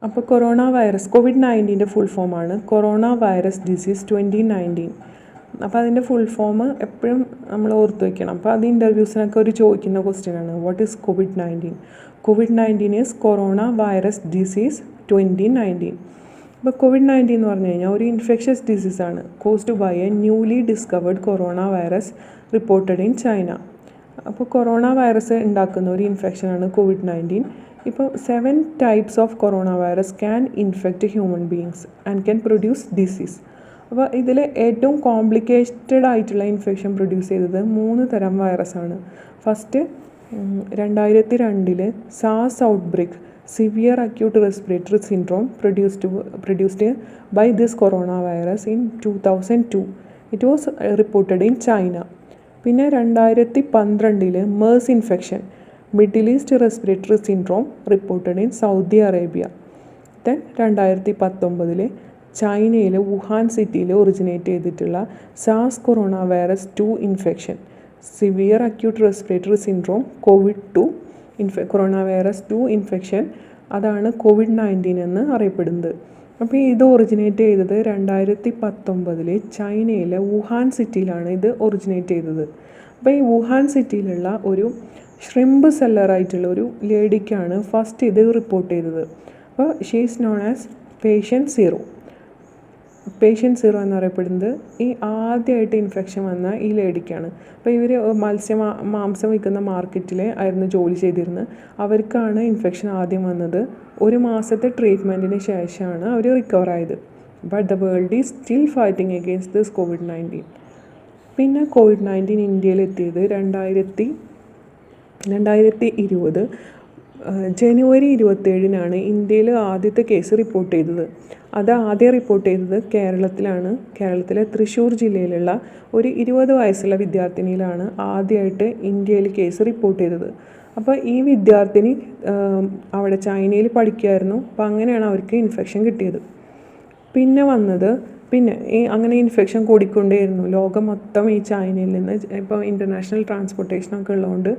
അപ്പോൾ corona virus കോവിഡ്-19 full ഫോമാണ് കൊറോണ വൈറസ് ഡിസീസ് 2019. അപ്പോൾ അതിൻ്റെ ഫുൾ ഫോം എപ്പോഴും നമ്മൾ ഓർത്ത് വയ്ക്കണം. അപ്പോൾ അത് ഇൻ്റർവ്യൂസിനൊക്കെ ഒരു ചോദിക്കുന്ന ക്വസ്റ്റ്യനാണ്. What is COVID-19? COVID-19 is corona virus disease 2019. അപ്പോൾ കോവിഡ്-19 എന്ന് പറഞ്ഞു കഴിഞ്ഞാൽ ഒരു infectious ഡിസീസാണ് caused by A newly discovered corona virus reported in China. അപ്പോൾ കൊറോണ വൈറസ് ഉണ്ടാക്കുന്ന ഒരു ഇൻഫെക്ഷനാണ് കോവിഡ്-19. ഇപ്പോൾ 7 types of corona virus can infect human beings and can produce disease. അപ്പോൾ ഇതിൽ ഏറ്റവും കോംപ്ലിക്കേറ്റഡ് ആയിട്ടുള്ള ഇൻഫെക്ഷൻ പ്രൊഡ്യൂസ് ചെയ്തത് 3 തരം വൈറസാണ്. ഫസ്റ്റ് 2002 സാസ് outbreak severe acute respiratory syndrome produced by this corona virus in 2002. It was reported in China. പിന്നെ 2012 MERS infection middle east respiratory syndrome reported in Saudi Arabia. Then 2019 ചൈനയിലെ Wuhan സിറ്റിയിൽ originate ചെയ്തിട്ടുള്ള സാസ് corona virus 2 infection severe acute respiratory syndrome COVID-2 corona virus 2 infection, അതാണ് കോവിഡ്-19 എന്ന് അറിയപ്പെടുന്നത്. അപ്പോൾ ഇത് ഒറിജിനേറ്റ് ചെയ്തത് 2019 ചൈനയിലെ വുഹാൻ സിറ്റിയിലാണ് ഇത് ഒറിജിനേറ്റ് ചെയ്തത്. അപ്പോൾ ഈ വുഹാൻ സിറ്റിയിലുള്ള ഒരു ഷ്രിമ്പ് സെല്ലറായിട്ടുള്ള ഒരു ലേഡിക്കാണ് ഫസ്റ്റ് ഇത് റിപ്പോർട്ട് ചെയ്തത്. അപ്പോൾ she is known as patient zero എന്നറിയപ്പെടുന്നത് ഈ ആദ്യമായിട്ട് ഇൻഫെക്ഷൻ വന്ന ഈ ലേഡിക്കാണ്. അപ്പോൾ ഇവർ മാംസം വിൽക്കുന്ന മാർക്കറ്റിൽ ആയിരുന്നു ജോലി ചെയ്തിരുന്നത്. അവർക്കാണ് ഇൻഫെക്ഷൻ ആദ്യം വന്നത്. 1 മാസത്തെ ട്രീറ്റ്മെൻറ്റിന് ശേഷമാണ് അവർ റിക്കവർ ആയത്. But the world is still fighting against this COVID-19. പിന്നെ കോവിഡ്-19 ഇന്ത്യയിൽ എത്തിയത് 2020 ജനുവരി 27 ഇന്ത്യയിൽ ആദ്യത്തെ കേസ് റിപ്പോർട്ട് ചെയ്തത്. അത് ആദ്യം റിപ്പോർട്ട് ചെയ്തത് കേരളത്തിലാണ്. കേരളത്തിലെ തൃശ്ശൂർ ജില്ലയിലുള്ള ഒരു 20 വയസ്സുള്ള വിദ്യാർത്ഥിനിയിലാണ് ആദ്യമായിട്ട് ഇന്ത്യയിൽ കേസ് റിപ്പോർട്ട് ചെയ്തത്. അപ്പോൾ ഈ വിദ്യാർത്ഥിനി അവിടെ ചൈനയിൽ പഠിക്കുമായിരുന്നു. അപ്പോൾ അങ്ങനെയാണ് അവർക്ക് ഇൻഫെക്ഷൻ കിട്ടിയത്. പിന്നെ അങ്ങനെ ഇൻഫെക്ഷൻ കൂടിക്കൊണ്ടേയിരുന്നു. ലോകം മൊത്തം ഈ ചൈനയിൽ നിന്ന് ഇപ്പോൾ ഇൻ്റർനാഷണൽ ട്രാൻസ്പോർട്ടേഷനൊക്കെ ഉള്ളതുകൊണ്ട്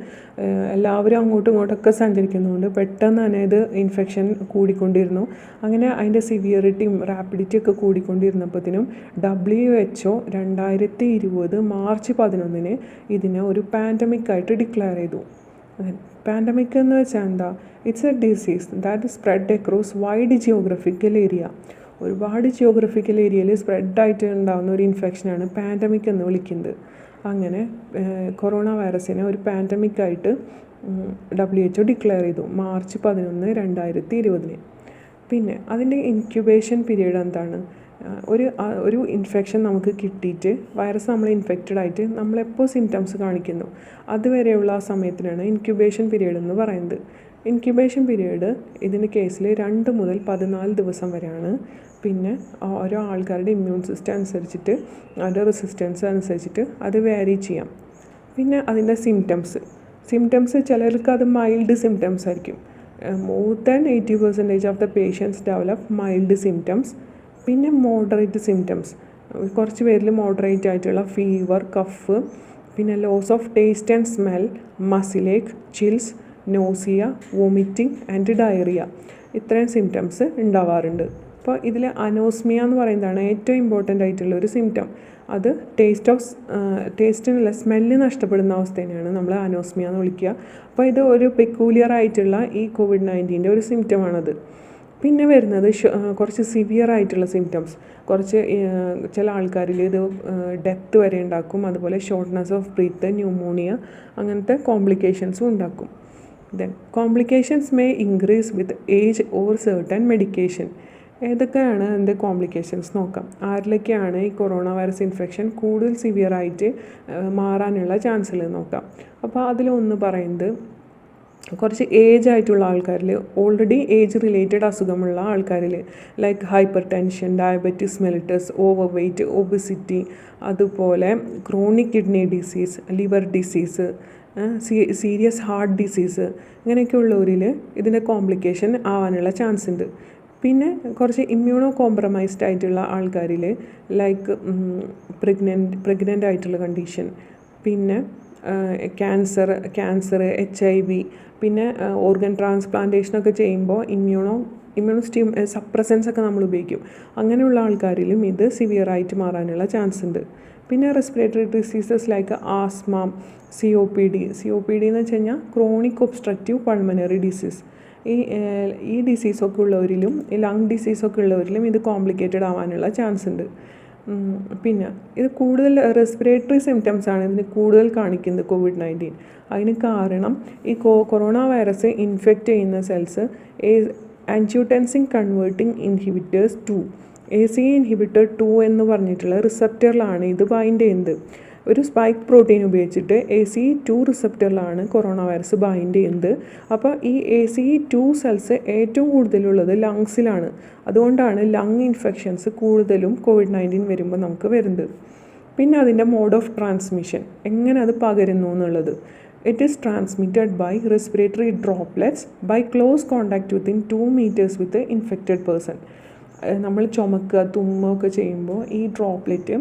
എല്ലാവരും അങ്ങോട്ടും ഇങ്ങോട്ടൊക്കെ സഞ്ചരിക്കുന്നതുകൊണ്ട് പെട്ടെന്ന് തന്നെ ഇത് ഇൻഫെക്ഷൻ കൂടിക്കൊണ്ടിരുന്നു. അങ്ങനെ അതിൻ്റെ സിവിയറിറ്റിയും റാപ്പിഡിറ്റിയൊക്കെ കൂടിക്കൊണ്ടിരുന്നപ്പോഴത്തേനും WHO 2020 മാർച്ച് 11 ഇതിനെ ഒരു പാൻഡമിക്കായിട്ട് ഡിക്ലെയർ ചെയ്തു. പാൻഡമിക് എന്ന് വെച്ചാൽ എന്താ? It's A disease that spread across wide geographical area. ഒരുപാട് ജിയോഗ്രഫിക്കൽ ഏരിയയിൽ സ്പ്രെഡായിട്ട് ഉണ്ടാകുന്ന ഒരു ഇൻഫെക്ഷനാണ് പാൻഡമിക് എന്ന് വിളിക്കുന്നത്. അങ്ങനെ കൊറോണ വൈറസിനെ ഒരു പാൻഡമിക്കായിട്ട് WHO ഡിക്ലെയർ ചെയ്തു മാർച്ച് 11, 2020. പിന്നെ അതിൻ്റെ ഇൻക്യുബേഷൻ പീരീഡ് എന്താണ്? ഒരു ഇൻഫെക്ഷൻ നമുക്ക് കിട്ടിയിട്ട് വൈറസ് നമ്മൾ ഇൻഫെക്റ്റഡ് ആയിട്ട് നമ്മളെപ്പോൾ സിംറ്റംസ് കാണിക്കുന്നു അതുവരെയുള്ള ആ സമയത്തിനാണ് ഇൻക്യുബേഷൻ പീരീഡ് എന്ന് പറയുന്നത്. ഇൻക്യുബേഷൻ പീരീഡ് ഇതിൻ്റെ കേസിൽ 2 മുതൽ 14 ദിവസം വരെയാണ്. പിന്നെ ഓരോ ആൾക്കാരുടെ ഇമ്മ്യൂൺ സിസ്റ്റം അനുസരിച്ചിട്ട് അവരുടെ റെസിസ്റ്റൻസ് അനുസരിച്ചിട്ട് അത് വേരി ചെയ്യാം. പിന്നെ അതിൻ്റെ സിംറ്റംസ് ചിലർക്ക് അത് മൈൽഡ് സിംറ്റംസ് ആയിരിക്കും. More than 80% of the patients develop mild symptoms. പിന്നെ മോഡറേറ്റ് സിംറ്റംസ്, കുറച്ച് പേരിൽ മോഡറേറ്റ് ആയിട്ടുള്ള ഫീവർ, കഫ്, പിന്നെ loss of taste and smell, muscle ache, chills, nausea, vomiting and diarrhoea, ഇത്രയും സിംറ്റംസ് ഉണ്ടാവാറുണ്ട്. അപ്പോൾ ഇതിൽ അനോസ്മിയ എന്ന് പറയുന്നതാണ് ഏറ്റവും ഇമ്പോർട്ടൻ്റ് ആയിട്ടുള്ള ഒരു സിംറ്റം. അത് ടേസ്റ്റിനുള്ള സ്മെല്ല് നഷ്ടപ്പെടുന്ന അവസ്ഥേനെയാണ് നമ്മൾ അനോസ്മിയ എന്ന് വിളിക്കുക. അപ്പോൾ ഇത് ഒരു പെക്കൂലിയർ ആയിട്ടുള്ള ഈ കോവിഡ്-19 ഒരു സിംറ്റമാണത്. പിന്നെ വരുന്നത് കുറച്ച് സിവിയർ ആയിട്ടുള്ള സിംറ്റംസ്. ചില ആൾക്കാരിൽ ഇത് ഡെത്ത് വരെ ഉണ്ടാക്കും. അതുപോലെ ഷോർട്ട്നെസ് ഓഫ് ബ്രീത്ത്, ന്യൂമോണിയ, അങ്ങനത്തെ കോംപ്ലിക്കേഷൻസും ഉണ്ടാക്കും. Then complications may increase with age or certain medication. ഏതൊക്കെയാണ് അതിൻ്റെ കോംപ്ലിക്കേഷൻസ് നോക്കാം. ആരിലൊക്കെയാണ് ഈ കൊറോണ വൈറസ് ഇൻഫെക്ഷൻ കൂടുതൽ സിവിയർ ആയിട്ട് മാറാനുള്ള ചാൻസുകൾ നോക്കാം. അപ്പോൾ അതിലൊന്ന് പറയുന്നത് കുറച്ച് ഏജ് ആയിട്ടുള്ള ആൾക്കാരിൽ, ഓൾറെഡി ഏജ് റിലേറ്റഡ് അസുഖമുള്ള ആൾക്കാരിൽ, like hyper tension, diabetes mellitus, over weight, obesity, അതുപോലെ chronic kidney disease, liver disease, serious heart disease, ഇങ്ങനെയൊക്കെ ഉള്ളവരിൽ ഇതിൻ്റെ കോംപ്ലിക്കേഷൻ ആവാനുള്ള ചാൻസ് ഉണ്ട്. പിന്നെ കുറച്ച് ഇമ്മ്യൂണോ കോംപ്രമൈസ്ഡ് ആയിട്ടുള്ള ആൾക്കാരിൽ, ലൈക്ക് പ്രഗ്നൻ്റ് ആയിട്ടുള്ള കണ്ടീഷൻ, പിന്നെ ക്യാൻസർ, HIV, പിന്നെ ഓർഗൻ ട്രാൻസ്പ്ലാന്റേഷനൊക്കെ ചെയ്യുമ്പോൾ സപ്രസൻസ് ഒക്കെ നമ്മൾ ഉപയോഗിക്കും. അങ്ങനെയുള്ള ആൾക്കാരിലും ഇത് സിവിയറായിട്ട് മാറാനുള്ള ചാൻസ് ഉണ്ട്. പിന്നെ respiratory diseases like asthma, COPD എന്ന് വെച്ച് കഴിഞ്ഞാൽ ക്രോണിക് ഒബ്സ്ട്രക്റ്റീവ് പൾമനറി ഡിസീസ്. ഈ ഡിസീസൊക്കെ ഉള്ളവരിലും ലങ് ഡിസീസൊക്കെ ഉള്ളവരിലും ഇത് കോംപ്ലിക്കേറ്റഡ് ആവാനുള്ള ചാൻസ് ഉണ്ട്. പിന്നെ ഇത് കൂടുതൽ റെസ്പിറേറ്ററി സിംറ്റംസ് ആണ് ഇതിന് കൂടുതൽ കാണിക്കുന്നത് COVID-19. അതിന് കാരണം ഈ കൊറോണ വൈറസ് ഇൻഫെക്റ്റ് ചെയ്യുന്ന cells angiotensin converting inhibitors 2 ACE inhibitor 2 എന്ന് പറഞ്ഞിട്ടുള്ള റിസപ്റ്ററിലാണ് ഇത് ബൈൻഡ് ചെയ്യുന്നത്. ഒരു സ്പൈക്ക് പ്രോട്ടീൻ ഉപയോഗിച്ചിട്ട് ACE2 റിസപ്റ്ററിലാണ് കൊറോണ വൈറസ് ബൈൻഡ് ചെയ്യുന്നത്. അപ്പോൾ ഈ ACE2 സെൽസ് ഏറ്റവും കൂടുതലുള്ളത് ലങ്സിലാണ്. അതുകൊണ്ടാണ് ലങ് ഇൻഫെക്ഷൻസ് കൂടുതലും COVID-19 വരുമ്പോൾ നമുക്ക് വരുന്നത്. പിന്നെ അതിൻ്റെ മോഡ് ഓഫ് ട്രാൻസ്മിഷൻ, എങ്ങനെ അത് പകരുന്നു എന്നുള്ളത്. It is transmitted by respiratory droplets by close contact within 2 meters with infected person. നമ്മൾ ചുമക്കുക തുമ്മുകയൊക്കെ ചെയ്യുമ്പോൾ ഈ ഡ്രോപ്ലെറ്റ്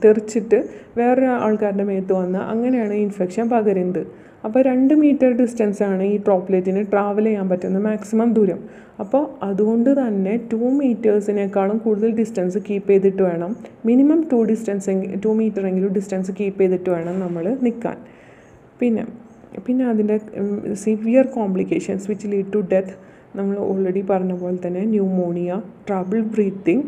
തെറിച്ചിട്ട് വേറൊരു ആൾക്കാരുടെ മേത്ത് വന്ന് അങ്ങനെയാണ് ഇൻഫെക്ഷൻ പകരുന്നത്. അപ്പോൾ 2 meter ഡിസ്റ്റൻസാണ് ഈ ഡ്രോപ്ലെറ്റിന് ട്രാവൽ ചെയ്യാൻ പറ്റുന്ന മാക്സിമം ദൂരം. അപ്പോൾ അതുകൊണ്ട് തന്നെ 2 metersനേക്കാളും കൂടുതൽ ഡിസ്റ്റൻസ് കീപ്പ് ചെയ്തിട്ട് വേണം, മിനിമം 2 meter എങ്കിലും ഡിസ്റ്റൻസ് കീപ്പ് ചെയ്തിട്ട് വേണം നമ്മൾ നിൽക്കാൻ. പിന്നെ അതിൻ്റെ severe complications which lead to death നമ്മൾ ഓൾറെഡി പറഞ്ഞ പോലെ തന്നെ pneumonia, trouble breathing,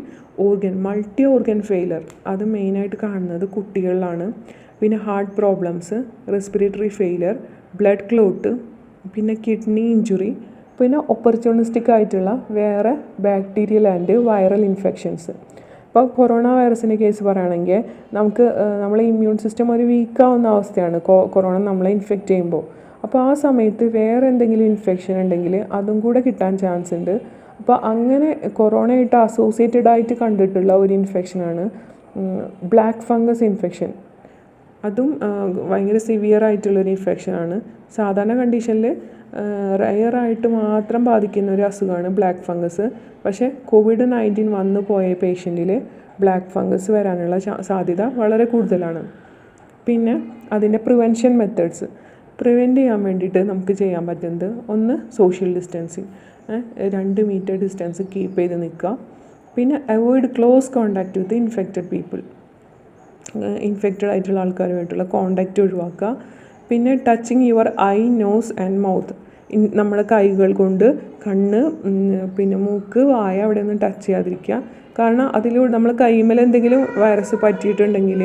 multi organ failure, അത് മെയിനായിട്ട് കാണുന്നത് കുട്ടികളിലാണ്. പിന്നെ heart problems, respiratory failure, blood clot, പിന്നെ കിഡ്നി ഇഞ്ചുറി, പിന്നെ ഓപ്പർച്യൂണിസ്റ്റിക് ആയിട്ടുള്ള വേറെ ബാക്ടീരിയൽ ആൻഡ് വൈറൽ ഇൻഫെക്ഷൻസ്. ഇപ്പോൾ കൊറോണ വൈറസിൻ്റെ കേസ് പറയുകയാണെങ്കിൽ നമ്മളെ ഇമ്മ്യൂൺ സിസ്റ്റം ഒരു വീക്കാവുന്ന അവസ്ഥയാണ് കൊറോണ നമ്മളെ ഇൻഫെക്റ്റ് ചെയ്യുമ്പോൾ. അപ്പോൾ ആ സമയത്ത് വേറെ എന്തെങ്കിലും ഇൻഫെക്ഷൻ ഉണ്ടെങ്കിൽ അതും കൂടെ കിട്ടാൻ ചാൻസ് ഉണ്ട്. അപ്പോൾ അങ്ങനെ കൊറോണയായിട്ട് അസോസിയേറ്റഡ് ആയിട്ട് കണ്ടിട്ടുള്ള ഒരു ഇൻഫെക്ഷനാണ് ബ്ലാക്ക് ഫംഗസ് ഇൻഫെക്ഷൻ. അതും ഭയങ്കര സിവിയർ ആയിട്ടുള്ളൊരു ഇൻഫെക്ഷനാണ്. സാധാരണ കണ്ടീഷനിൽ റയറായിട്ട് മാത്രം ബാധിക്കുന്ന ഒരു അസുഖമാണ് ബ്ലാക്ക് ഫംഗസ്. പക്ഷേ COVID-19 വന്നു പോയ പേഷ്യൻറ്റിൽ ബ്ലാക്ക് ഫംഗസ് വരാനുള്ള സാധ്യത വളരെ കൂടുതലാണ്. പിന്നെ അതിൻ്റെ പ്രിവെൻഷൻ മെത്തേഡ്സ്, പ്രിവെൻറ്റ് ചെയ്യാൻ വേണ്ടിയിട്ട് നമുക്ക് ചെയ്യാൻ പറ്റുന്നത്, ഒന്ന് social distancing, 2 meter distance keep ചെയ്ത് നിൽക്കുക. പിന്നെ avoid close contact with infected people, infected ആയിട്ടുള്ള ആൾക്കാരുമായിട്ടുള്ള കോണ്ടാക്റ്റ് ഒഴിവാക്കുക. പിന്നെ touching your eye, nose and mouth, നമ്മുടെ കൈകൾ കൊണ്ട് കണ്ണ്, പിന്നെ മൂക്ക്, വായ അവിടെ ഒന്നും ടച്ച് ചെയ്യാതിരിക്കുക. കാരണം അതിലൂടെ നമ്മൾ കൈമേൽ എന്തെങ്കിലും വൈറസ് പറ്റിയിട്ടുണ്ടെങ്കിൽ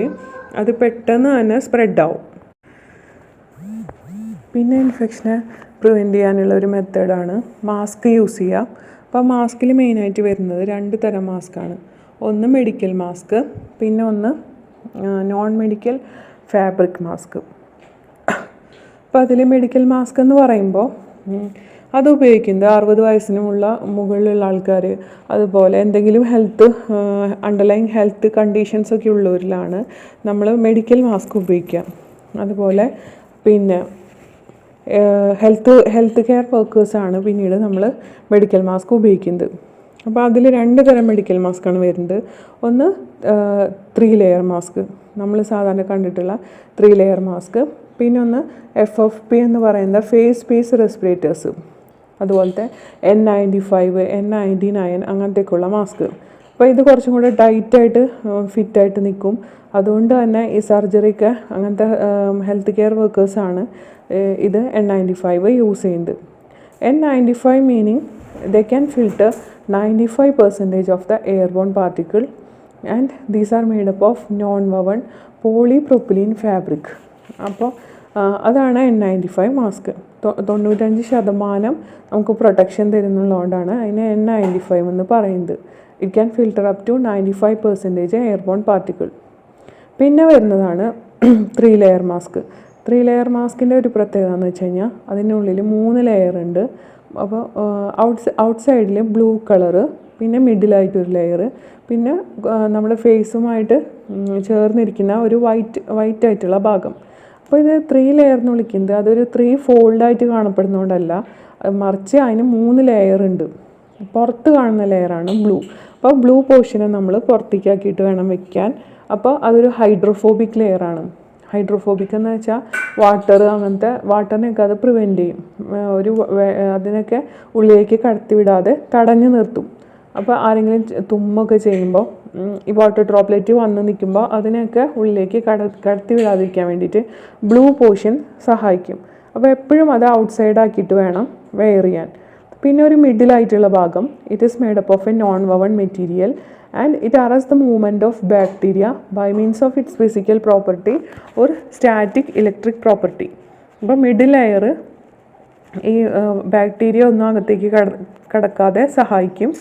അത് പെട്ടെന്ന് തന്നെ സ്പ്രെഡാവും. പിന്നെ ഇൻഫെക്ഷനെ പ്രിവെൻറ്റ് ചെയ്യാനുള്ള ഒരു മെത്തേഡാണ് മാസ്ക് യൂസ് ചെയ്യുക. അപ്പോൾ മാസ്കിൽ മെയിനായിട്ട് വരുന്നത് 2 തരം മാസ്കാണ്. ഒന്ന് മെഡിക്കൽ മാസ്ക്, പിന്നെ ഒന്ന് നോൺ മെഡിക്കൽ ഫാബ്രിക് മാസ്ക്. അപ്പോൾ അതിൽ മെഡിക്കൽ മാസ്ക് എന്ന് പറയുമ്പോൾ അത് ഉപയോഗിക്കുന്നത് 60 വയസ്സിനുമുള്ള മുകളിലുള്ള ആൾക്കാർ, അതുപോലെ എന്തെങ്കിലും അണ്ടർലൈൻ ഹെൽത്ത് കണ്ടീഷൻസൊക്കെ ഉള്ളവരിലാണ് നമ്മൾ മെഡിക്കൽ മാസ്ക് ഉപയോഗിക്കുക. അതുപോലെ പിന്നെ ഹെൽത്ത് കെയർ വർക്കേഴ്സാണ് പിന്നീട് നമ്മൾ മെഡിക്കൽ മാസ്ക് ഉപയോഗിക്കുന്നത്. അപ്പോൾ അതിൽ 2 തരം മെഡിക്കൽ മാസ്കാണ് വരുന്നത്. ഒന്ന് 3 layer മാസ്ക്, നമ്മൾ സാധാരണ കണ്ടിട്ടുള്ള 3 layer മാസ്ക്. പിന്നെ ഒന്ന് FFP എന്ന് പറയുന്ന ഫേസ് പീസ് റെസ്പിറേറ്റേഴ്സ്, അതുപോലത്തെ N95, N99 അങ്ങനത്തേക്കുള്ള മാസ്ക്. അപ്പോൾ ഇത് കുറച്ചും കൂടെ ടൈറ്റായിട്ട് ഫിറ്റായിട്ട് നിൽക്കും. അതുകൊണ്ട് തന്നെ ഈ സർജറിക്ക് അങ്ങനത്തെ ഹെൽത്ത് കെയർ വർക്കേഴ്സാണ് ഇത് N95 യൂസ് ചെയ്യുന്നത്. N95 meaning they can filter 95% of the airborne particle and these are made up of non-woven polypropylene fabric. അപ്പോൾ അതാണ് N95 മാസ്ക്. 95% നമുക്ക് പ്രൊട്ടക്ഷൻ തരുന്നുള്ളതുകൊണ്ടാണ് അതിന് N95 എന്ന് പറയുന്നത്. It can filter up to 95% airborne particle. പിന്നെ വരുന്നതാണ് 3 layer mask. 3 layer മാസ്കിൻ്റെ ഒരു പ്രത്യേകത എന്ന് വെച്ച് കഴിഞ്ഞാൽ അതിനുള്ളിൽ 3 ലെയർ ഉണ്ട്. അപ്പോൾ ഔട്ട്സൈഡിൽ ബ്ലൂ കളറ്, പിന്നെ മിഡിലായിട്ടൊരു ലെയർ, പിന്നെ നമ്മുടെ ഫേസുമായിട്ട് ചേർന്നിരിക്കുന്ന ഒരു വൈറ്റ് ആയിട്ടുള്ള ഭാഗം. അപ്പോൾ ഇത് 3 layer എന്ന് വിളിക്കുന്നത് അതൊരു 3 fold ആയിട്ട് കാണപ്പെടുന്നതുകൊണ്ടല്ല, മറിച്ച് അതിന് 3 ലെയർ ഉണ്ട്. പുറത്ത് കാണുന്ന ലെയറാണ് ബ്ലൂ. അപ്പോൾ ബ്ലൂ പോർഷനെ നമ്മൾ പുറത്തേക്കാക്കിയിട്ട് വേണം വെക്കാൻ. അപ്പോൾ അതൊരു ഹൈഡ്രോഫോബിക് ലെയറാണ്. ഹൈഡ്രോഫോബിക് എന്ന് വെച്ചാൽ വാട്ടർ, അങ്ങനത്തെ വാട്ടറിനെയൊക്കെ അത് പ്രിവെൻറ്റ് ചെയ്യും, അതിനൊക്കെ ഉള്ളിലേക്ക് കടത്തിവിടാതെ തടഞ്ഞു നിർത്തും. അപ്പോൾ ആരെങ്കിലും തുമ്മൊക്കെ ചെയ്യുമ്പോൾ ഈ വാട്ടർ ഡ്രോപ്ലെറ്റ് വന്ന് നിൽക്കുമ്പോൾ അതിനെയൊക്കെ ഉള്ളിലേക്ക് കടത്തി വിടാതിരിക്കാൻ വേണ്ടിയിട്ട് ബ്ലൂ പോർഷൻ സഹായിക്കും. അപ്പോൾ എപ്പോഴും അത് ഔട്ട്സൈഡ് ആക്കിയിട്ട് വേണം വെയർ ചെയ്യാൻ. പിന്നെ ഒരു മിഡിലായിട്ടുള്ള ഭാഗം, it is made up of a non woven material and it arrest the movement of bacteria by means of its physical property or static electric property. അപ്പോൾ മിഡിൽ ലെയർ ഈ ബാക്ടീരിയ ഒന്നും അകത്തേക്ക് കടക്കാതെ സഹായിക്കും.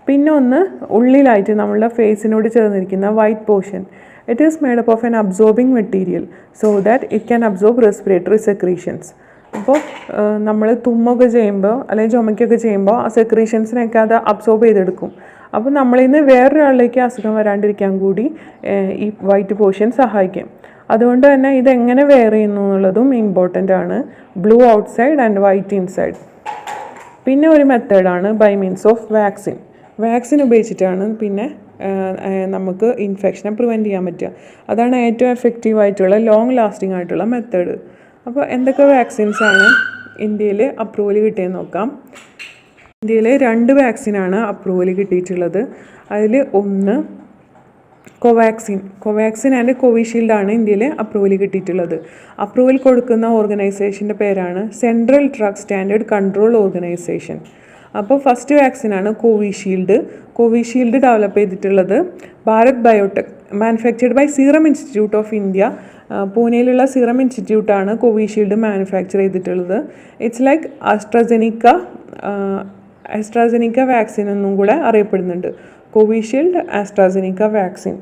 പിന്നെ ഒന്ന് ഉള്ളിലായിട്ട് നമ്മളുടെ ഫേസിനോട് ചേർന്നിരിക്കുന്ന white portion, it is made up of N absorbing material so that it can absorb respiratory secretions. അപ്പോൾ നമ്മൾ തുമ്മൊക്കെ ചെയ്യുമ്പോൾ അല്ലെങ്കിൽ ചുമയ്ക്കൊക്കെ ചെയ്യുമ്പോൾ ആ സെക്രീഷൻസിനൊക്കെ അത് അബ്സോർബ് ചെയ്തെടുക്കും. അപ്പോൾ നമ്മളിൽ നിന്ന് വേറൊരാളിലേക്ക് അസുഖം വരാണ്ടിരിക്കാൻ കൂടി ഈ വൈറ്റ് പോർഷൻ സഹായിക്കും. അതുകൊണ്ട് തന്നെ ഇതെങ്ങനെ വെയർ ചെയ്യുന്നു എന്നുള്ളതും ഇമ്പോർട്ടൻ്റ് ആണ്. Blue outside and white inside. പിന്നെ ഒരു മെത്തേഡാണ് by means of vaccine. Vaccine ഉപയോഗിച്ചിട്ടാണ് പിന്നെ നമുക്ക് ഇൻഫെക്ഷനെ പ്രിവെൻറ്റ് ചെയ്യാൻ പറ്റുക. അതാണ് ഏറ്റവും എഫക്റ്റീവായിട്ടുള്ള ലോങ് ലാസ്റ്റിംഗ് ആയിട്ടുള്ള മെത്തേഡ്. അപ്പോൾ എന്തൊക്കെ വാക്സിൻസാണ് ഇന്ത്യയിൽ അപ്രൂവൽ കിട്ടിയെന്ന് നോക്കാം. ഇന്ത്യയിൽ 2 വാക്സിനാണ് അപ്രൂവൽ കിട്ടിയിട്ടുള്ളത്. അതിൽ ഒന്ന് കോവാക്സിൻ ആൻഡ് കോവിഷീൽഡാണ് ഇന്ത്യയിൽ അപ്രൂവൽ കിട്ടിയിട്ടുള്ളത്. അപ്രൂവൽ കൊടുക്കുന്ന ഓർഗനൈസേഷൻ്റെ പേരാണ് Central Drug Standard Control Organisation. അപ്പോൾ ഫസ്റ്റ് വാക്സിനാണ് കോവിഷീൽഡ് ഡെവലപ്പ് ചെയ്തിട്ടുള്ളത് Bharat Biotech, manufactured by Serum Institute of India. പൂനെയിലുള്ള സീറം ഇൻസ്റ്റിറ്റ്യൂട്ടാണ് കോവിഷീൽഡ് മാനുഫാക്ചർ ചെയ്തിട്ടുള്ളത്. ഇറ്റ്സ് ലൈക്ക് ആസ്ട്രാസെനിക്ക വാക്സിൻ എന്നും കൂടെ അറിയപ്പെടുന്നുണ്ട്. Covishield, AstraZeneca vaccine.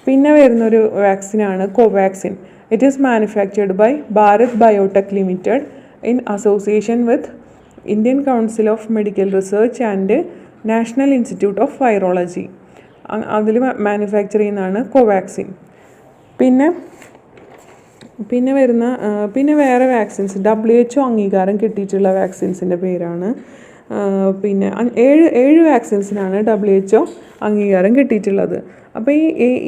പിന്നെ വരുന്നൊരു വാക്സിനാണ് Covaxin. It is manufactured by Bharat Biotech Limited in association with Indian Council of Medical Research and National Institute of Virology. അതിൽ മാനുഫാക്ചർ ചെയ്യുന്നതാണ് കോവാക്സിൻ. പിന്നെ വേറെ വാക്സിൻസ് WHO അംഗീകാരം കിട്ടിയിട്ടുള്ള വാക്സിൻസിൻ്റെ പേരാണ്. പിന്നെ 7 വാക്സിൻസിനാണ് WHO അംഗീകാരം കിട്ടിയിട്ടുള്ളത്. അപ്പോൾ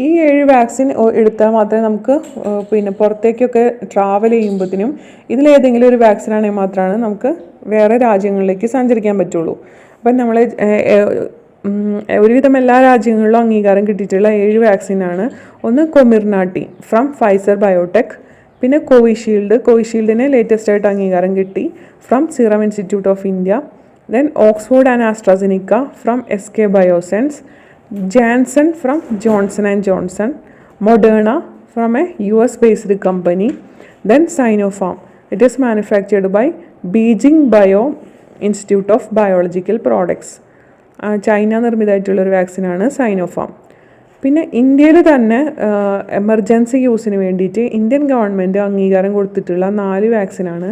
ഈ 7 വാക്സിൻ എടുത്താൽ മാത്രമേ നമുക്ക് പിന്നെ പുറത്തേക്കൊക്കെ ട്രാവൽ ചെയ്യുമ്പോഴത്തേനും ഇതിലേതെങ്കിലും ഒരു വാക്സിനാണെങ്കിൽ മാത്രമാണ് നമുക്ക് വേറെ രാജ്യങ്ങളിലേക്ക് സഞ്ചരിക്കാൻ പറ്റുള്ളൂ. അപ്പം നമ്മൾ ഒരുവിധം എല്ലാ രാജ്യങ്ങളിലും അംഗീകാരം കിട്ടിയിട്ടുള്ള 7 വാക്സിനാണ്. ഒന്ന് കൊമിർനാട്ടി ഫ്രം ഫൈസർ ബയോടെക്. പിന്നെ കോവിഷീൽഡിന് ലേറ്റസ്റ്റ് ആയിട്ട് അംഗീകാരം കിട്ടി from Serum Institute of India. Then Oxford and AstraZeneca from SK Bioscience. Janssen from Johnson and Johnson. Moderna from a US based company. Then Sinopharm. It is manufactured by Beijing Bio Institute of Biological Products. China നിർമ്മിതമായിട്ടുള്ളൊരു വാക്സിനാണ് Sinopharm. പിന്നെ ഇന്ത്യയിൽ തന്നെ emergency യൂസിന് വേണ്ടിയിട്ട് Indian government അംഗീകാരം കൊടുത്തിട്ടുള്ള 4 വാക്സിനാണ്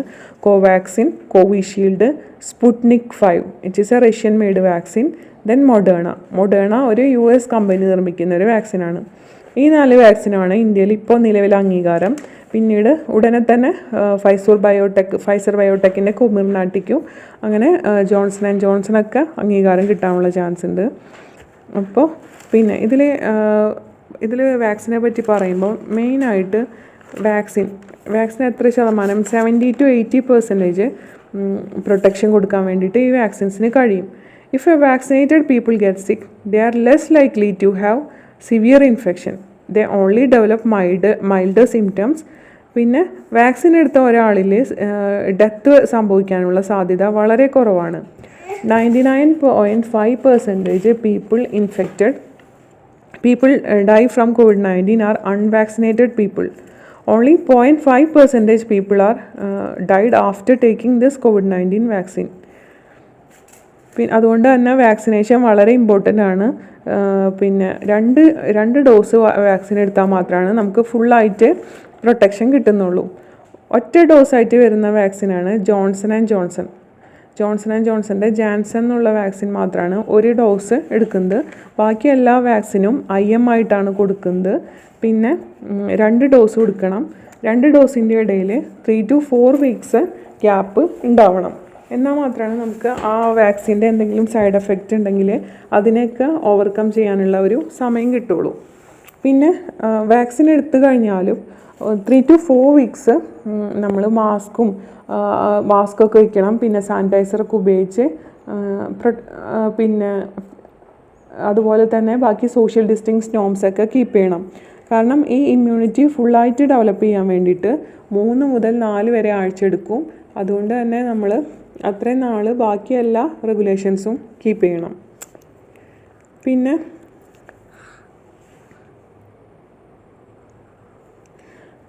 Covaxin, Covishield, Sputnik 5 it is a Russian made vaccine. Then Moderna ഒരു US കമ്പനി നിർമ്മിക്കുന്ന ഒരു വാക്സിനാണ്. ഈ 4 വാക്സിനാണ് ഇന്ത്യയിൽ ഇപ്പോൾ നിലവിൽ അംഗീകാരം. പിന്നീട് ഉടനെ തന്നെ ഫൈസർ ബയോടെക്കിൻ്റെ കൊമിർനാട്ടിക്കും അങ്ങനെ ജോൺസൺ ആൻഡ് ജോൺസണൊക്കെ അംഗീകാരം കിട്ടാനുള്ള ചാൻസ് ഉണ്ട്. അപ്പോൾ പിന്നെ ഇതിൽ വാക്സിനെ പറ്റി പറയുമ്പോൾ മെയിനായിട്ട് വാക്സിൻ എത്ര ശതമാനം 70 to 80% പ്രൊട്ടക്ഷൻ കൊടുക്കാൻ വേണ്ടിയിട്ട് ഈ വാക്സിൻസിന് കഴിയും. If a vaccinated people get sick they are less likely to have severe infection. They only develop mild symptoms. പിന്നെ വാക്സിൻ എടുത്ത ഒരാളിൽ ഡെത്ത് സംഭവിക്കാനുള്ള സാധ്യത വളരെ കുറവാണ്. 99.5% people die from COVID-19 are unvaccinated people. Only 0.5% people are died after taking this COVID-19 vaccine. അതുകൊണ്ട് തന്നെ vaccination വളരെ ഇമ്പോർട്ടൻ്റ് ആണ്. പിന്നെ രണ്ട് ഡോസ് വാക്സിൻ എടുത്താൽ മാത്രമാണ് നമുക്ക് ഫുള്ളായിട്ട് പ്രൊട്ടക്ഷൻ കിട്ടുന്നുള്ളൂ. ഒറ്റ ഡോസായിട്ട് വരുന്ന വാക്സിനാണ് ജോൺസൺ ആൻഡ് ജോൺസൻ്റെ ജാൻസൺ എന്നുള്ള വാക്സിൻ മാത്രമാണ് ഒരു ഡോസ് എടുക്കുന്നത്. ബാക്കി എല്ലാ വാക്സിനും IM ആയിട്ടാണ് കൊടുക്കുന്നത്. പിന്നെ 2 ഡോസ് കൊടുക്കണം. 2 ഡോസിൻ്റെ ഇടയിൽ 3 to 4 weeks ഗ്യാപ്പ് ഉണ്ടാവണം. എന്നാൽ മാത്രമാണ് നമുക്ക് ആ വാക്സിൻ്റെ എന്തെങ്കിലും സൈഡ് എഫക്റ്റ് ഉണ്ടെങ്കിൽ അതിനെയൊക്കെ ഓവർകം ചെയ്യാനുള്ള ഒരു സമയം കിട്ടുള്ളൂ. പിന്നെ വാക്സിൻ എടുത്തു കഴിഞ്ഞാലും 3 to 4 വീക്സ് നമ്മൾ മാസ്കൊക്കെ വയ്ക്കണം. പിന്നെ സാനിറ്റൈസറൊക്കെ ഉപയോഗിച്ച് പിന്നെ അതുപോലെ തന്നെ ബാക്കി സോഷ്യൽ ഡിസ്റ്റൻസ് നോംസൊക്കെ കീപ്പ് ചെയ്യണം. കാരണം ഈ ഇമ്മ്യൂണിറ്റി ഫുള്ളായിട്ട് ഡെവലപ്പ് ചെയ്യാൻ വേണ്ടിയിട്ട് 3 മുതൽ 4 വരെ ആഴ്ച എടുക്കും. അതുകൊണ്ട് തന്നെ നമ്മൾ അത്രയും നാൾ ബാക്കി എല്ലാ റെഗുലേഷൻസും കീപ്പ് ചെയ്യണം.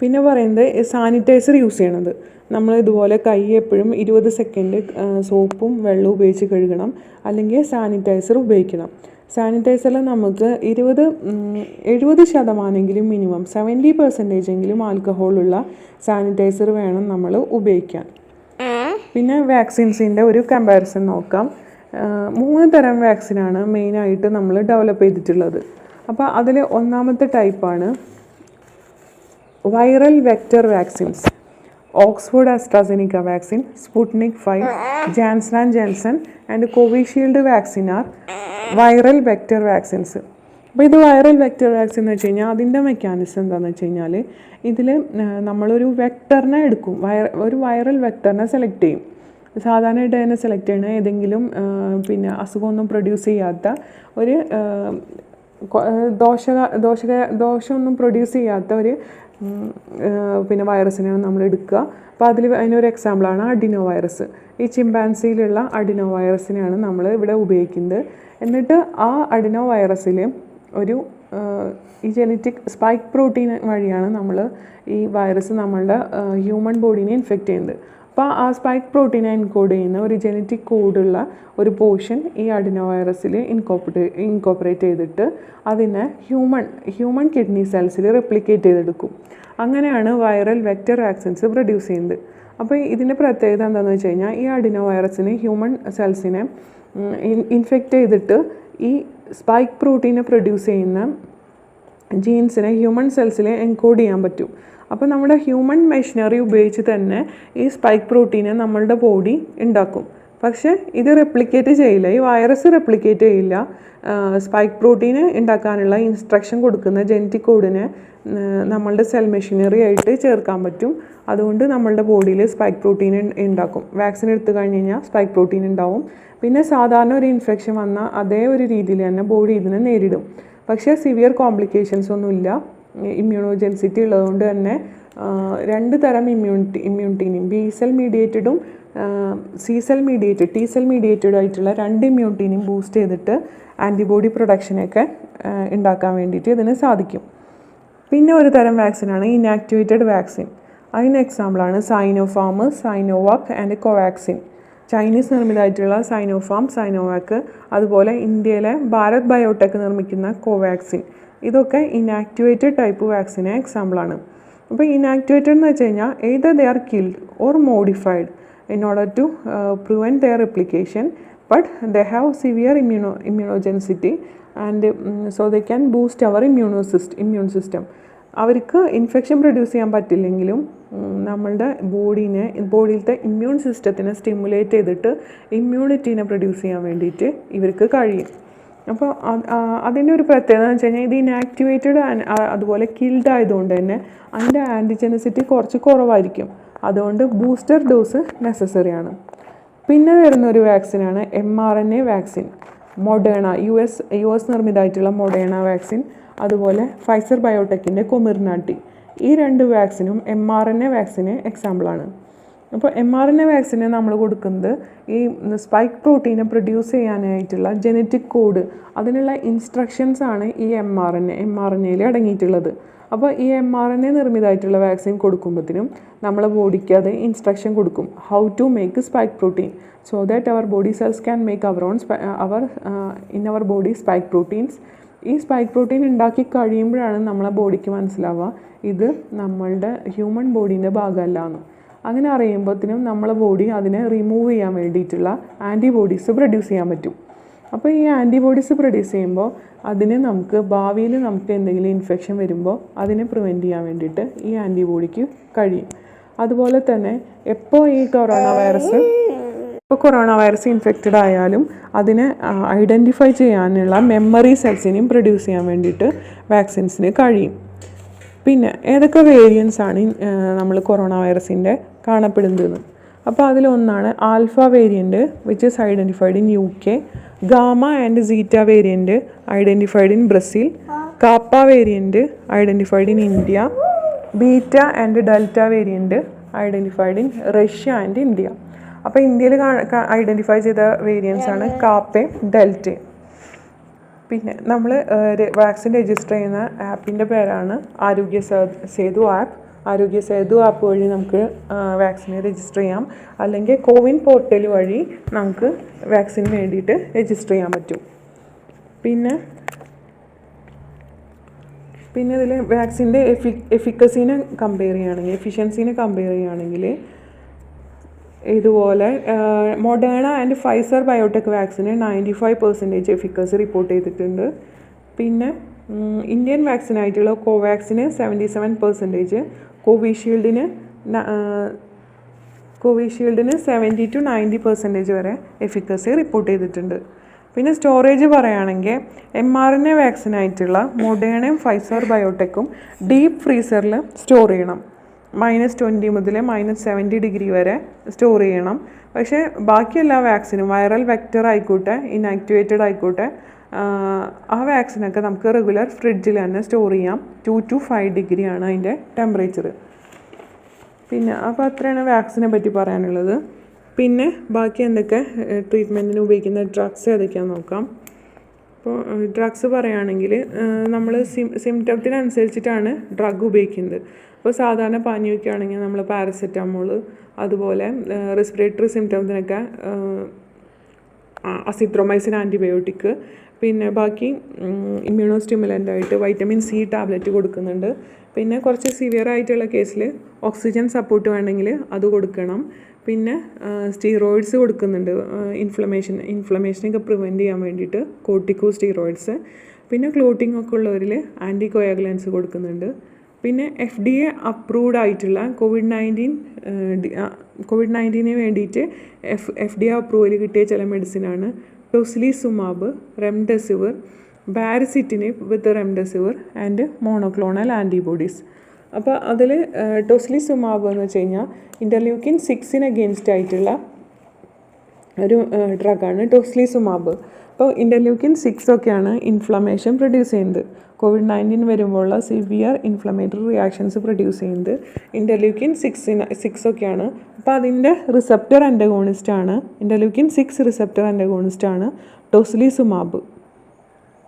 പിന്നെ പറയുന്നത് സാനിറ്റൈസർ യൂസ് ചെയ്യണത്. നമ്മൾ ഇതുപോലെ കൈ എപ്പോഴും 20 സെക്കൻഡ് സോപ്പും വെള്ളവും ഉപയോഗിച്ച് കഴുകണം, അല്ലെങ്കിൽ സാനിറ്റൈസർ ഉപയോഗിക്കണം. സാനിറ്റൈസറിൽ നമുക്ക് 70% മിനിമം 70% ആൽക്കഹോളുള്ള സാനിറ്റൈസർ വേണം നമ്മൾ ഉപയോഗിക്കാൻ. പിന്നെ വാക്സിൻസിൻ്റെ ഒരു കമ്പാരിസൺ നോക്കാം. 3 തരം വാക്സിനാണ് മെയിനായിട്ട് നമ്മൾ ഡെവലപ്പ് ചെയ്തിട്ടുള്ളത്. അപ്പോൾ അതിൽ ഒന്നാമത്തെ ടൈപ്പാണ് viral vector vaccines. Oxford AstraZeneca vaccine, Sputnik 5, Johnson & Johnson and Covishield vaccine are viral vector vaccines. അപ്പോൾ ഇത് വൈറൽ വെക്റ്റർ വാക്സിൻ എന്ന് വെച്ച് കഴിഞ്ഞാൽ അതിൻ്റെ മെക്കാനിസം എന്താണെന്ന് വെച്ച് കഴിഞ്ഞാൽ ഇതിൽ നമ്മളൊരു വെക്ടറിനെ എടുക്കും, ഒരു വൈറൽ വെക്ടറിനെ സെലക്ട് ചെയ്യും. സാധാരണയായിട്ട് തന്നെ സെലക്ട് ചെയ്യണ ഏതെങ്കിലും പിന്നെ അസുഖമൊന്നും പ്രൊഡ്യൂസ് ചെയ്യാത്ത ഒരു ദോഷമൊന്നും പ്രൊഡ്യൂസ് ചെയ്യാത്ത ഒരു പിന്നെ വൈറസിനെയാണ് നമ്മൾ എടുക്കുക. അപ്പോൾ അതിനൊരു എക്സാമ്പിളാണ് അഡിനോ വൈറസ്. ഈ ചിമ്പാൻസിയിലുള്ള അഡിനോ വൈറസിനെയാണ് നമ്മൾ ഇവിടെ ഉപയോഗിക്കുന്നത്. എന്നിട്ട് ആ അഡിനോ വൈറസിൽ ഒരു ഈ ജനറ്റിക് സ്പൈക്ക് പ്രോട്ടീൻ വഴിയാണ് നമ്മൾ ഈ വൈറസ് നമ്മളുടെ ഹ്യൂമൻ ബോഡീനെ ഇൻഫെക്റ്റ് ചെയ്യുന്നത്. അപ്പോൾ ആ സ്പൈക്ക് പ്രോട്ടീനെ എൻകോഡ് ചെയ്യുന്ന ഒരു ജനറ്റിക് കോഡുള്ള ഒരു പോർഷൻ ഈ അഡിനോ വൈറസിൽ ഇൻകോപ്പറേറ്റ് ചെയ്തിട്ട് അതിനെ ഹ്യൂമൻ കിഡ്നി സെൽസിൽ റെപ്ലിക്കേറ്റ് ചെയ്തെടുക്കും. അങ്ങനെയാണ് വൈറൽ വെക്റ്റർ വാക്സിൻസ് പ്രൊഡ്യൂസ് ചെയ്യുന്നത്. അപ്പോൾ ഇതിൻ്റെ പ്രത്യേകത എന്താണെന്ന് വെച്ച് കഴിഞ്ഞാൽ ഈ അഡിനോ വൈറസിന് ഹ്യൂമൻ സെൽസിനെ ഇൻഫെക്റ്റ് ചെയ്തിട്ട് ഈ സ്പൈക്ക് പ്രോട്ടീനെ പ്രൊഡ്യൂസ് ചെയ്യുന്ന ജീൻസിനെ ഹ്യൂമൻ സെൽസിൽ എൻകോഡ് ചെയ്യാൻ പറ്റും. അപ്പോൾ നമ്മുടെ ഹ്യൂമൻ മെഷീനറി ഉപയോഗിച്ച് തന്നെ ഈ സ്പൈക്ക് പ്രോട്ടീനെ നമ്മളുടെ ബോഡി ഉണ്ടാക്കും. പക്ഷേ ഇത് റെപ്ലിക്കേറ്റ് ചെയ്യില്ല, ഈ വൈറസ് റെപ്ലിക്കേറ്റ് ചെയ്യില്ല. സ്പൈക്ക് പ്രോട്ടീന് ഉണ്ടാക്കാനുള്ള ഇൻസ്ട്രക്ഷൻ കൊടുക്കുന്ന ജനറ്റിക് കോഡിനെ നമ്മളുടെ സെൽ മെഷീനറി ആയിട്ട് ചേർക്കാൻ പറ്റും. അതുകൊണ്ട് നമ്മളുടെ ബോഡിയിൽ സ്പൈക്ക് പ്രോട്ടീൻ ഉണ്ടാക്കും. വാക്സിൻ എടുത്തു കഴിഞ്ഞ് കഴിഞ്ഞാൽ സ്പൈക്ക് പ്രോട്ടീൻ ഉണ്ടാവും. പിന്നെ സാധാരണ ഒരു ഇൻഫെക്ഷൻ വന്നാൽ അതേ ഒരു രീതിയിൽ തന്നെ ബോഡി ഇതിനെ നേരിടും. പക്ഷേ സിവിയർ കോംപ്ലിക്കേഷൻസ് ഒന്നുമില്ല. ഇമ്മ്യൂണോജെൻസിറ്റി ഉള്ളതുകൊണ്ട് തന്നെ 2 തരം ഇമ്മ്യൂണിറ്റീനെയും ബി സെൽ മീഡിയേറ്റഡും C cell mediated T cell mediated ആയിട്ടുള്ള 2 ഇമ്മ്യൂണിറ്റീനെയും ബൂസ്റ്റ് ചെയ്തിട്ട് ആൻറ്റിബോഡി പ്രൊഡക്ഷനൊക്കെ ഉണ്ടാക്കാൻ വേണ്ടിയിട്ട് ഇതിന് സാധിക്കും. പിന്നെ ഒരു തരം വാക്സിനാണ് ഇനാക്ടിവേറ്റഡ് വാക്സിൻ. അതിന് എക്സാമ്പിളാണ് സൈനോഫാം, സൈനോവാക് ആൻഡ് കോവാക്സിൻ. ചൈനീസ് നിർമ്മിതമായിട്ടുള്ള സൈനോഫാം, സൈനോവാക്ക്, അതുപോലെ ഇന്ത്യയിലെ ഭാരത് ബയോടെക് നിർമ്മിക്കുന്ന കോവാക്സിൻ. ഇതൊക്കെ ഇനാക്ടിവേറ്റഡ് ടൈപ്പ് വാക്സിന് എക്സാമ്പിളാണ്. അപ്പോൾ ഇനാക്ടിവേറ്റഡ് എന്ന് വെച്ച് കഴിഞ്ഞാൽ either they are killed or modified in order to prevent their replication, but they have severe immunogenicity and so they can boost our immune system. അവർക്ക് ഇൻഫെക്ഷൻ പ്രൊഡ്യൂസ് ചെയ്യാൻ പറ്റില്ലെങ്കിലും നമ്മളുടെ ബോഡിയിലത്തെ ഇമ്മ്യൂൺ സിസ്റ്റത്തിനെ സ്റ്റിമുലേറ്റ് ചെയ്തിട്ട് ഇമ്മ്യൂണിറ്റീനെ പ്രൊഡ്യൂസ് ചെയ്യാൻ വേണ്ടിയിട്ട് ഇവർക്ക് കഴിയും. അപ്പോൾ അതിൻ്റെ ഒരു പ്രത്യേകത എന്ന് വെച്ച് കഴിഞ്ഞാൽ ഇത് ഇനാക്ടിവേറ്റഡ് അതുപോലെ കിൽഡ് ആയതുകൊണ്ട് തന്നെ അതിൻ്റെ ആൻറ്റിജെനിസിറ്റി കുറച്ച് കുറവായിരിക്കും. അതുകൊണ്ട് ബൂസ്റ്റർ ഡോസ് നെസസറിയാണ്. പിന്നെ വരുന്ന ഒരു വാക്സിനാണ് mRNA vaccine. Moderna U S നിർമ്മിതമായിട്ടുള്ള മൊഡേണ വാക്സിൻ, അതുപോലെ ഫൈസർ ബയോടെക്കിൻ്റെ കൊമിർനാട്ടി. ഈ 2 വാക്സിനും mRNA വാക്സിന് എക്സാമ്പിളാണ്. അപ്പോൾ mRNA വാക്സിന് നമ്മൾ കൊടുക്കുന്നത് ഈ സ്പൈക്ക് പ്രോട്ടീനെ പ്രൊഡ്യൂസ് ചെയ്യാനായിട്ടുള്ള ജനറ്റിക് കോഡ്, അതിനുള്ള ഇൻസ്ട്രക്ഷൻസ് ആണ് ഈ mRNAയിൽ അടങ്ങിയിട്ടുള്ളത്. അപ്പോൾ ഈ mRNA നിർമ്മിതമായിട്ടുള്ള വാക്സിൻ കൊടുക്കുമ്പോഴത്തേനും നമ്മളെ ബോഡിക്ക് അത് ഇൻസ്ട്രക്ഷൻ കൊടുക്കും, how to make spike protein so that our body cells can make in our body spike proteins. ഈ സ്പൈക്ക് പ്രോട്ടീൻ ഉണ്ടാക്കി കഴിയുമ്പോഴാണ് നമ്മളെ ബോഡിക്ക് മനസ്സിലാവുക ഇത് നമ്മളുടെ ഹ്യൂമൻ ബോഡീൻ്റെ ഭാഗമല്ല എന്ന്. അങ്ങനെ അറിയുമ്പോഴത്തേനും നമ്മളെ ബോഡി അതിനെ റിമൂവ് ചെയ്യാൻ വേണ്ടിയിട്ടുള്ള ആൻറ്റിബോഡീസ് പ്രൊഡ്യൂസ് ചെയ്യാൻ പറ്റും. അപ്പോൾ ഈ ആൻറ്റിബോഡീസ് പ്രൊഡ്യൂസ് ചെയ്യുമ്പോൾ അതിന് ഭാവിയിൽ നമുക്ക് എന്തെങ്കിലും ഇൻഫെക്ഷൻ വരുമ്പോൾ അതിനെ പ്രിവെൻറ്റ് ചെയ്യാൻ വേണ്ടിയിട്ട് ഈ ആൻറ്റിബോഡിക്ക് കഴിയും. അതുപോലെ തന്നെ എപ്പോൾ ഈ കൊറോണ വൈറസ് ഇപ്പോൾ കൊറോണ വൈറസ് ഇൻഫെക്റ്റഡ് ആയാലും അതിനെ ഐഡൻറ്റിഫൈ ചെയ്യാനുള്ള മെമ്മറി സെൽസിനെയും പ്രൊഡ്യൂസ് ചെയ്യാൻ വേണ്ടിയിട്ട് വാക്സിൻസിന് കഴിയും. പിന്നെ ഏതൊക്കെ വേരിയൻസ് ആണ് നമ്മൾ കൊറോണ വൈറസിൻ്റെ കാണപ്പെടുന്നത്? അപ്പോൾ അതിലൊന്നാണ് alpha variant which is identified in UK, gamma and zeta variant identified in Brazil, kappa variant identified in India, beta and delta variant identified in Russia and India. അപ്പോൾ ഇന്ത്യയിൽ ഐഡൻറ്റിഫൈ ചെയ്ത variance ആണ് കാപ്പയും ഡെൽറ്റയും. പിന്നെ നമ്മൾ വാക്സിൻ രജിസ്റ്റർ ചെയ്യുന്ന ആപ്പിൻ്റെ പേരാണ് ആരോഗ്യ സേതു ആപ്പ്. ആരോഗ്യ സേതു ആപ്പ് വഴി നമുക്ക് വാക്സിന് രജിസ്റ്റർ ചെയ്യാം, അല്ലെങ്കിൽ കോവിൻ പോർട്ടൽ വഴി നമുക്ക് വാക്സിന് വേണ്ടിയിട്ട് രജിസ്റ്റർ ചെയ്യാൻ പറ്റും. പിന്നെ ഇതിൽ വാക്സിൻ്റെ എഫിക്കസീനെ കമ്പയർ ചെയ്യുകയാണെങ്കിൽ, എഫിഷ്യൻസീനെ കമ്പയർ ചെയ്യുകയാണെങ്കിൽ ഇതുപോലെ Moderna and Pfizer biotech vaccine 95% efficacy report ചെയ്തിട്ടുണ്ട്. പിന്നെ ഇന്ത്യൻ വാക്സിനായിട്ടുള്ള കോവാക്സിന് 77%, കോവിഷീൽഡിന് 70 to 90% വരെ എഫിക്കസി റിപ്പോർട്ട് ചെയ്തിട്ടുണ്ട്. പിന്നെ സ്റ്റോറേജ് പറയുകയാണെങ്കിൽ mRNA വാക്സിനായിട്ടുള്ള മൊഡേണയും ഫൈസർ ബയോടെക്കും ഡീപ്പ് ഫ്രീസറിൽ സ്റ്റോർ ചെയ്യണം. -20 മുതൽ -70 ഡിഗ്രി വരെ സ്റ്റോർ ചെയ്യണം. പക്ഷേ ബാക്കി എല്ലാ വാക്സിനും വൈറൽ വെക്റ്റർ ആയിക്കോട്ടെ ഇനാക്ടിവേറ്റഡ് ആയിക്കോട്ടെ ആ വാക്സിനൊക്കെ നമുക്ക് റെഗുലർ ഫ്രിഡ്ജിൽ തന്നെ സ്റ്റോർ ചെയ്യാം. 2 to 5 ഡിഗ്രിയാണ് അതിൻ്റെ ടെമ്പറേച്ചർ. പിന്നെ അപ്പോൾ അത്രയാണ് വാക്സിനെ പറ്റി പറയാനുള്ളത്. പിന്നെ ബാക്കി എന്തൊക്കെ ട്രീറ്റ്മെൻറ്റിന് ഉപയോഗിക്കുന്ന ഡ്രഗ്സ് ഏതൊക്കെയാണെന്ന് നോക്കാം. അപ്പോൾ ഡ്രഗ്സ് പറയുകയാണെങ്കിൽ നമ്മൾ സിംറ്റത്തിനനുസരിച്ചിട്ടാണ് ഡ്രഗ് ഉപയോഗിക്കുന്നത്. ഇപ്പോൾ സാധാരണ പനിയൊക്കെ ആണെങ്കിൽ നമ്മൾ പാരസെറ്റമോൾ, അതുപോലെ റെസ്പിറേറ്ററി സിംറ്റംസിനൊക്കെ അസിത്രോമൈസിൻ ആൻറ്റിബയോട്ടിക്, പിന്നെ ബാക്കി ഇമ്മ്യൂണോ സ്റ്റിമുലൻ്റായിട്ട് വൈറ്റമിൻ C ടാബ്ലറ്റ് കൊടുക്കുന്നുണ്ട്. പിന്നെ കുറച്ച് സിവിയർ ആയിട്ടുള്ള കേസിൽ ഓക്സിജൻ സപ്പോർട്ട് വേണമെങ്കിൽ അത് കൊടുക്കണം. പിന്നെ സ്റ്റീറോയിഡ്സ് കൊടുക്കുന്നുണ്ട്, ഇൻഫ്ലമേഷനൊക്കെ പ്രിവെൻറ്റ് ചെയ്യാൻ വേണ്ടിയിട്ട് കോർട്ടിക്കോ സ്റ്റീറോയിഡ്സ്. പിന്നെ ക്ലോട്ടിംഗ് ഒക്കെ ഉള്ളവരിൽ ആൻറ്റി കോയാഗുലൻസ് കൊടുക്കുന്നുണ്ട്. പിന്നെ FDA അപ്രൂവ്ഡ് ആയിട്ടുള്ള കോവിഡ്-19 വേണ്ടിയിട്ട് FDA അപ്രൂവൽ കിട്ടിയ ചില മെഡിസിനാണ് tocilizumab, remdesivir, baricitinib with remdesivir and monoclonal antibodies. അപ്പോൾ അതിൽ ടൊസിലിസുമാബ് എന്ന് വെച്ച് കഴിഞ്ഞാൽ ഇൻ്റർലൂക്കിൻ 6 അഗെയിൻസ്റ്റ് ആയിട്ടുള്ള ഒരു ഡ്രഗാണ് ടൊസിലിസുമാബ്. അപ്പോൾ ഇൻ്റർലൂക്കിൻ 6 ഒക്കെയാണ് ഇൻഫ്ലമേഷൻ പ്രൊഡ്യൂസ് ചെയ്യുന്നത്. കോവിഡ്-19 വരുമ്പോഴുള്ള സിവിയർ ഇൻഫ്ലമേറ്ററി റിയാക്ഷൻസ് പ്രൊഡ്യൂസ് ചെയ്യുന്നത് ഇൻ്റർലൂക്കിൻ 6 ഒക്കെയാണ്. അപ്പോൾ അതിൻ്റെ റിസപ്റ്റർ അൻ്റഗോണിസ്റ്റാണ്, ഇൻ്റർലൂക്കിൻ 6 റിസപ്റ്റർ അൻ്റഗോണിസ്റ്റാണ് ടൊസിലിസുമാബ്.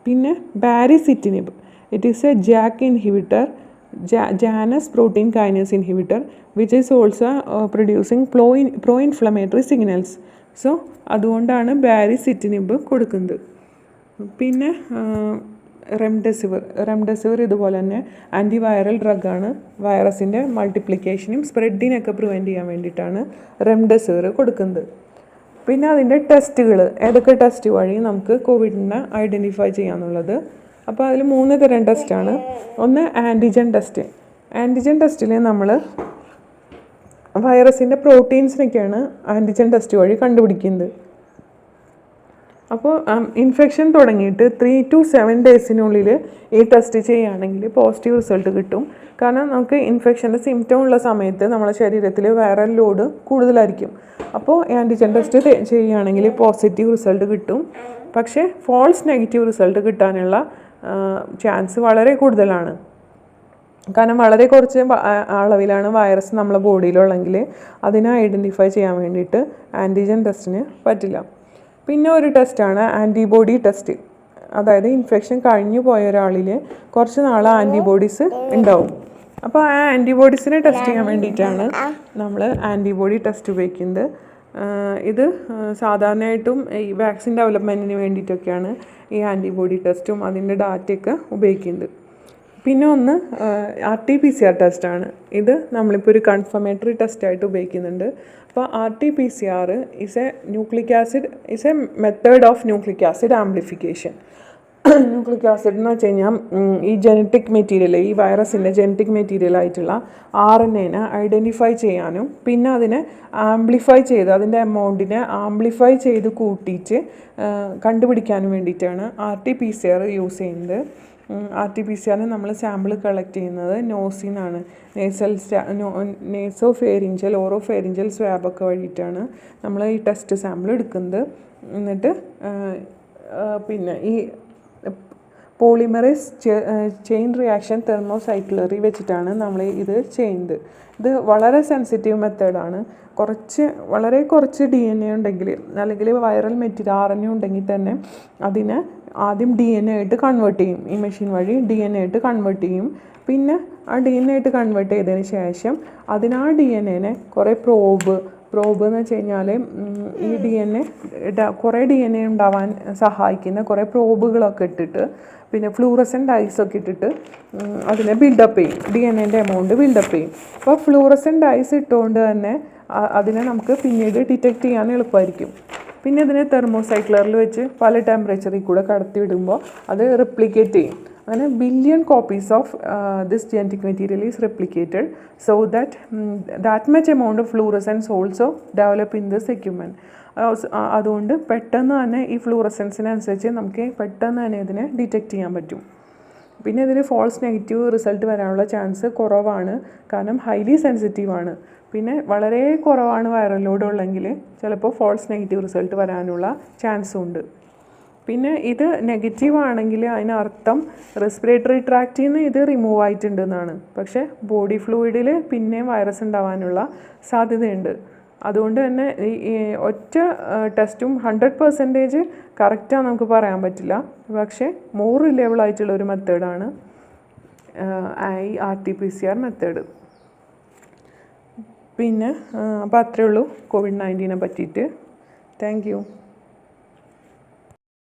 പിന്നെ ബാരിസിറ്റിനിബ്, it is A JAK inhibitor, Janus protein kinase inhibitor, which is also producing pro-inflammatory signals. So അതുകൊണ്ടാണ് ബാരിസിറ്റിനിബ് കൊടുക്കുന്നത്. പിന്നെ റെംഡെസിവിർ ഇതുപോലെ തന്നെ ആൻറ്റിവൈറൽ ഡ്രഗാണ്. വൈറസിൻ്റെ മൾട്ടിപ്ലിക്കേഷനും സ്പ്രെഡിനൊക്കെ പ്രിവെൻറ്റ് ചെയ്യാൻ വേണ്ടിയിട്ടാണ് റെംഡെസിവിർ കൊടുക്കുന്നത്. പിന്നെ അതിൻ്റെ ടെസ്റ്റുകൾ, ഏതൊക്കെ ടെസ്റ്റ് വഴി നമുക്ക് കോവിഡിനെ ഐഡൻറ്റിഫൈ ചെയ്യാമെന്നുള്ളത്. അപ്പോൾ അതിൽ 3 തരം ടെസ്റ്റാണ്. ഒന്ന് ആൻറ്റിജൻ ടെസ്റ്റ്. ആൻറ്റിജൻ ടെസ്റ്റിൽ നമ്മൾ വൈറസിൻ്റെ പ്രോട്ടീൻസിനൊക്കെയാണ് ആൻറ്റിജൻ ടെസ്റ്റ് വഴി കണ്ടുപിടിക്കുന്നത്. അപ്പോൾ ഇൻഫെക്ഷൻ തുടങ്ങിയിട്ട് 3 to 7 ഡേയ്സിനുള്ളിൽ ഈ ടെസ്റ്റ് ചെയ്യുകയാണെങ്കിൽ പോസിറ്റീവ് റിസൾട്ട് കിട്ടും. കാരണം നമുക്ക് ഇൻഫെക്ഷൻ്റെ സിംറ്റം ഉള്ള സമയത്ത് നമ്മുടെ ശരീരത്തിൽ വൈറൽ ലോഡ് കൂടുതലായിരിക്കും. അപ്പോൾ ആൻറ്റിജൻ ടെസ്റ്റ് ചെയ്യുകയാണെങ്കിൽ പോസിറ്റീവ് റിസൾട്ട് കിട്ടും. പക്ഷേ ഫോൾസ് നെഗറ്റീവ് റിസൾട്ട് കിട്ടാനുള്ള ചാൻസ് വളരെ കൂടുതലാണ്. കാരണം വളരെ കുറച്ച് അളവിലാണ് വൈറസ് നമ്മളെ ബോഡിയിലുള്ളെങ്കിൽ അതിനെ ഐഡൻറ്റിഫൈ ചെയ്യാൻ വേണ്ടിയിട്ട് ആൻറ്റിജൻ ടെസ്റ്റിന് പറ്റില്ല. പിന്നെ ഒരു ടെസ്റ്റാണ് ആൻറ്റിബോഡി ടെസ്റ്റ്. അതായത് ഇൻഫെക്ഷൻ കഴിഞ്ഞു പോയ ഒരാളിൽ കുറച്ച് നാൾ ആൻറ്റിബോഡീസ് ഉണ്ടാവും. അപ്പോൾ ആ ആൻറ്റിബോഡീസിനെ ടെസ്റ്റ് ചെയ്യാൻ വേണ്ടിയിട്ടാണ് നമ്മൾ ആൻറ്റിബോഡി ടെസ്റ്റ് ഉപയോഗിക്കുന്നത്. ഇത് സാധാരണയായിട്ടും ഈ വാക്സിൻ ഡെവലപ്മെൻറ്റിന് വേണ്ടിയിട്ടൊക്കെയാണ് ഈ ആൻറ്റിബോഡി ടെസ്റ്റും അതിൻ്റെ ഡാറ്റയൊക്കെ ഉപയോഗിക്കുന്നത്. പിന്നെ ഒന്ന് RT-PCR ടെസ്റ്റാണ്. ഇത് നമ്മളിപ്പോൾ ഒരു കൺഫർമേറ്ററി ടെസ്റ്റായിട്ട് ഉപയോഗിക്കുന്നുണ്ട്. അപ്പോൾ RT-PCR is A method of nucleic acid amplification. Nucleic acid എന്ന് വെച്ച് കഴിഞ്ഞാൽ ഈ ജനറ്റിക് മെറ്റീരിയൽ, ഈ വൈറസിൻ്റെ ജനറ്റിക് മെറ്റീരിയൽ ആയിട്ടുള്ള RNA ഐഡൻറ്റിഫൈ ചെയ്യാനും പിന്നെ അതിനെ ആംപ്ലിഫൈ ചെയ്ത് അതിൻ്റെ എമൗണ്ടിനെ ആംപ്ലിഫൈ ചെയ്ത് കൂട്ടിയിട്ട് കണ്ടുപിടിക്കാനും വേണ്ടിയിട്ടാണ് RT-PCR യൂസ് ചെയ്യുന്നത്. RT-PCR നമ്മൾ സാമ്പിൾ കളക്ട് ചെയ്യുന്നത് നോസിന്നാണ്, നേസോഫേരിഞ്ചൽ ഓറോഫേരിഞ്ചൽ സ്വാബൊക്കെ വഴിയിട്ടാണ് നമ്മൾ ഈ ടെസ്റ്റ് സാമ്പിൾ എടുക്കുന്നത്. എന്നിട്ട് പിന്നെ ഈ പോളിമറൈസ് ചെയിൻ റിയാക്ഷൻ തെർമോസൈക്ലറി വെച്ചിട്ടാണ് നമ്മൾ ഇത് ചെയ്യുന്നത്. ഇത് വളരെ സെൻസിറ്റീവ് മെത്തേഡാണ്. വളരെ കുറച്ച് DNA ഉണ്ടെങ്കിൽ അല്ലെങ്കിൽ വൈറൽ മെറ്റീരിയൽ RNA ഉണ്ടെങ്കിൽ തന്നെ അതിനെ ആദ്യം DNA ആയിട്ട് കൺവേർട്ട് ചെയ്യും. ഈ മെഷീൻ വഴി DNA ആയിട്ട് കൺവേർട്ട് ചെയ്യും. പിന്നെ ആ DNA ആയിട്ട് കൺവേർട്ട് ചെയ്തതിന് ശേഷം DNA കുറേ പ്രോബ് എന്ന് വെച്ച് കഴിഞ്ഞാൽ ഈ കുറേ DNA ഉണ്ടാവാൻ സഹായിക്കുന്ന കുറേ പ്രോബുകളൊക്കെ ഇട്ടിട്ട് പിന്നെ ഫ്ലൂറസെൻ്റ് ഡൈസൊക്കെ ഇട്ടിട്ട് അതിനെ ബിൽഡപ്പ് ചെയ്യും, DNAൻ്റെ എമൗണ്ട് ബിൽഡപ്പ് ചെയ്യും. അപ്പോൾ ഫ്ലൂറസെൻ്റ് ഡൈസ് ഇട്ടുകൊണ്ട് തന്നെ അതിനെ നമുക്ക് പിന്നീട് ഡിറ്റക്റ്റ് ചെയ്യാൻ എളുപ്പമായിരിക്കും. പിന്നെ ഇതിനെ തെർമോസൈക്ലറിൽ വെച്ച് പല ടെമ്പറേച്ചറിൽ കൂടെ കടത്തി വിടുമ്പോൾ അത് റെപ്ലിക്കേറ്റ് ചെയ്യും. അങ്ങനെ billion copies of this genetic material is replicated so that much amount of fluorescence also develop in this equipment. അതുകൊണ്ട് പെട്ടെന്ന് തന്നെ ഈ ഫ്ലൂറസെൻസിനനുസരിച്ച് നമുക്ക് പെട്ടെന്ന് തന്നെ ഇതിനെ ഡിറ്റക്റ്റ് ചെയ്യാൻ പറ്റും. പിന്നെ ഇതിന് ഫോൾസ് നെഗറ്റീവ് റിസൾട്ട് വരാനുള്ള ചാൻസ് കുറവാണ്, കാരണം ഹൈലി സെൻസിറ്റീവാണ്. പിന്നെ വളരെ കുറവാണ് വൈറൽ ലോഡ് ഉള്ളെങ്കിൽ ചിലപ്പോൾ ഫോൾസ് നെഗറ്റീവ് റിസൾട്ട് വരാനുള്ള ചാൻസും ഉണ്ട്. പിന്നെ ഇത് നെഗറ്റീവ് ആണെങ്കിൽ അതിനർത്ഥം റെസ്പിറേറ്ററി ട്രാക്റ്റിൽ നിന്ന് ഇത് റിമൂവ് ആയിട്ടുണ്ടെന്നാണ്. പക്ഷേ ബോഡി ഫ്ലൂയിഡിൽ പിന്നെയും വൈറസ് ഉണ്ടാവാനുള്ള സാധ്യതയുണ്ട്. അതുകൊണ്ട് തന്നെ ഈ ഒറ്റ ടെസ്റ്റും 100% കറക്റ്റാണ് നമുക്ക് പറയാൻ പറ്റില്ല. പക്ഷേ മോർ റിലയബിൾ ആയിട്ടുള്ള ഒരു മെത്തേഡാണ് ഈ RT-PCR മെത്തേഡ്. പിന്നെ അപ്പോൾ അത്രയേ ഉള്ളൂ COVID-19 പറ്റിയിട്ട്. Thank you.